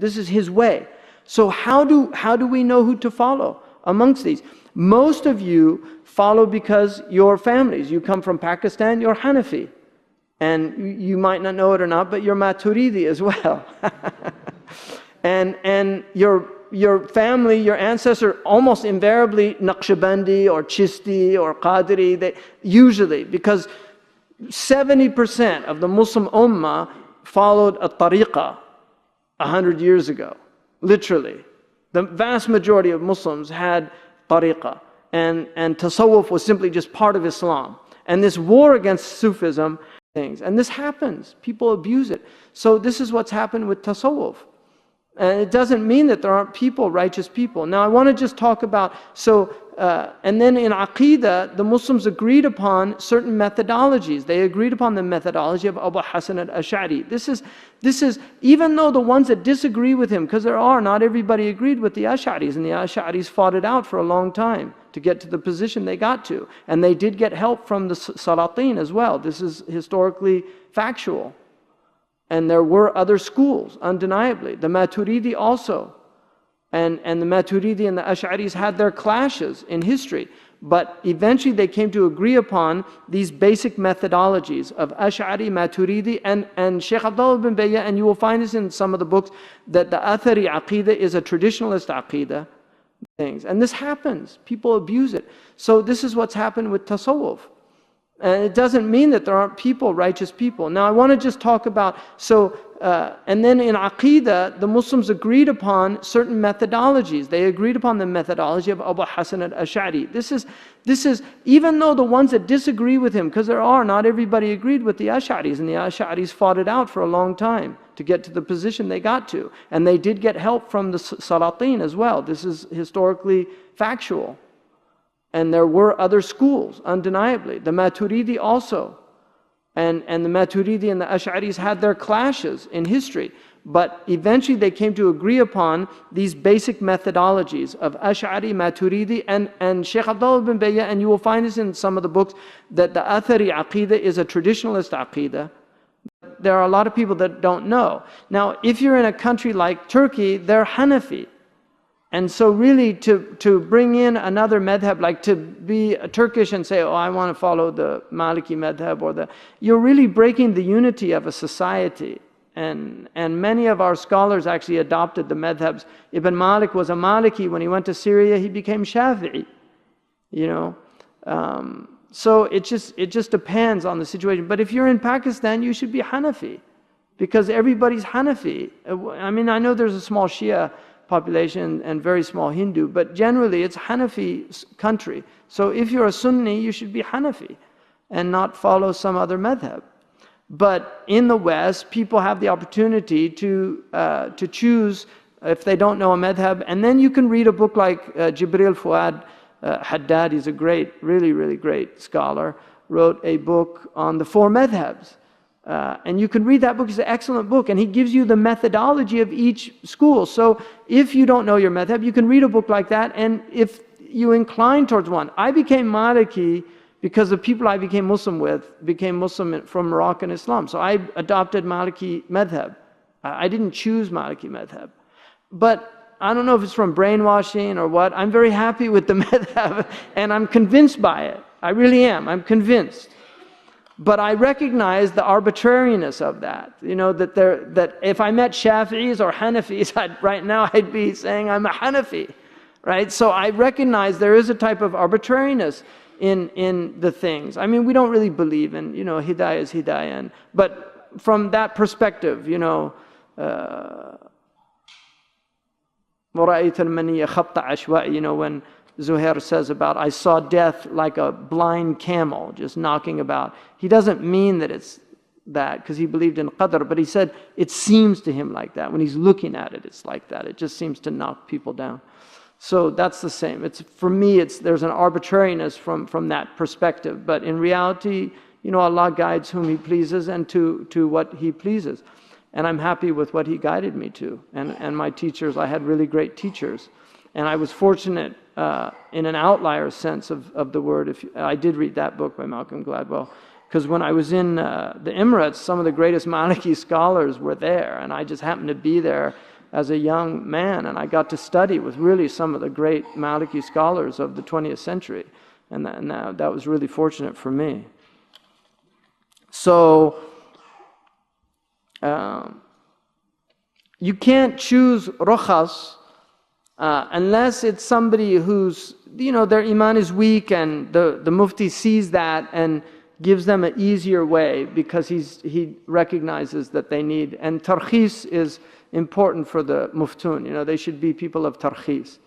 This is his way. So how do we know who to follow amongst these? Most of you follow because your families. You come from Pakistan, you're Hanafi. And you might not know it or not, but you're Maturidi as well. and your family, your ancestors, almost invariably Naqshbandi or Chisti or Qadri, usually, because 70% of the Muslim Ummah followed a tariqah 100 years ago, literally. The vast majority of Muslims had tariqah, and tasawwuf was simply just part of Islam. And this war against Sufism, and this happens, people abuse it. So this is what's happened with tasawwuf. And it doesn't mean that there aren't people, righteous people. Now I want to just talk about, and then in Aqidah, the Muslims agreed upon certain methodologies. They agreed upon the methodology of Abu Hasan al-Ash'ari. This is, even though the ones that disagree with him, because not everybody agreed with the Ash'aris, and the Ash'aris fought it out for a long time to get to the position they got to. And they did get help from the Salatin as well. This is historically factual. And there were other schools, undeniably. The Maturidi also. And the Maturidi and the Ash'aris had their clashes in history. But eventually they came to agree upon these basic methodologies of Ash'ari, Maturidi, and Shaykh Abdullah bin Bayya, and you will find this in some of the books, that the Athari Aqidah is a traditionalist Aqidah. And this happens. People abuse it. So this is what's happened with tasawwuf. And it doesn't mean that there aren't people, righteous people. Now I want to just talk about, and then in Aqidah, the Muslims agreed upon certain methodologies. They agreed upon the methodology of Abu Hasan al-Ash'ari. This is, even though the ones that disagree with him, because not everybody agreed with the Ash'aris, and the Ash'aris fought it out for a long time to get to the position they got to. And they did get help from the Salatin as well. This is historically factual. And there were other schools, undeniably. The Maturidi also. And the Maturidi and the Ash'aris had their clashes in history. But eventually they came to agree upon these basic methodologies of Ash'ari, Maturidi, and Shaykh Abdullah bin Bayya, and you will find this in some of the books, that the Athari Aqidah is a traditionalist Aqidah. There are a lot of people that don't know. Now, if you're in a country like Turkey, they're Hanafi. And so really to bring in another madhab, like to be Turkish and say, oh, I want to follow the Maliki madhab, you're really breaking the unity of a society. And many of our scholars actually adopted the madhabs. Ibn Malik was a Maliki. When he went to Syria, he became Shafi'i. So it just depends on the situation. But if you're in Pakistan, you should be Hanafi, because everybody's Hanafi. I mean, I know there's a small Shia population and very small Hindu, but generally it's Hanafi country. So if you're a Sunni, you should be Hanafi and not follow some other madhab. But in the West, people have the opportunity to choose if they don't know a madhab. And then you can read a book like Jibril Fuad Haddad. He's a great, really, really great scholar, wrote a book on the four madhabs. And you can read that book. It's an excellent book, and he gives you the methodology of each school. So if you don't know your madhab, you can read a book like that, and if you incline towards one. I became Maliki because the people I became Muslim with became Muslim from Moroccan Islam. So I adopted Maliki madhab. I didn't choose Maliki madhab. But I don't know if it's from brainwashing or what. I'm very happy with the madhab, and I'm convinced by it. I really am. I'm convinced. But I recognize the arbitrariness of that. That if I met Shafi'is or Hanafis, right now I'd be saying I'm a Hanafi, right? So I recognize there is a type of arbitrariness in the things. I mean, we don't really believe in, hidayah is hidayah. But from that perspective, when Zuhair says about, I saw death like a blind camel just knocking about. He doesn't mean that it's that, because he believed in qadr, but he said it seems to him like that. When he's looking at it, it's like that. It just seems to knock people down. So that's the same. For me, there's an arbitrariness from that perspective. But in reality, Allah guides whom He pleases and to what He pleases. And I'm happy with what He guided me to. And my teachers, I had really great teachers. And I was fortunate in an outlier sense of the word. I did read that book by Malcolm Gladwell, because when I was in the Emirates, some of the greatest Maliki scholars were there, and I just happened to be there as a young man, and I got to study with really some of the great Maliki scholars of the 20th century, and that was really fortunate for me. So you can't choose rukhas unless it's somebody who's, their iman is weak, and the mufti sees that and gives them an easier way because he recognizes that they need. And tarkhis is important for the muftun. They should be people of tarkhis.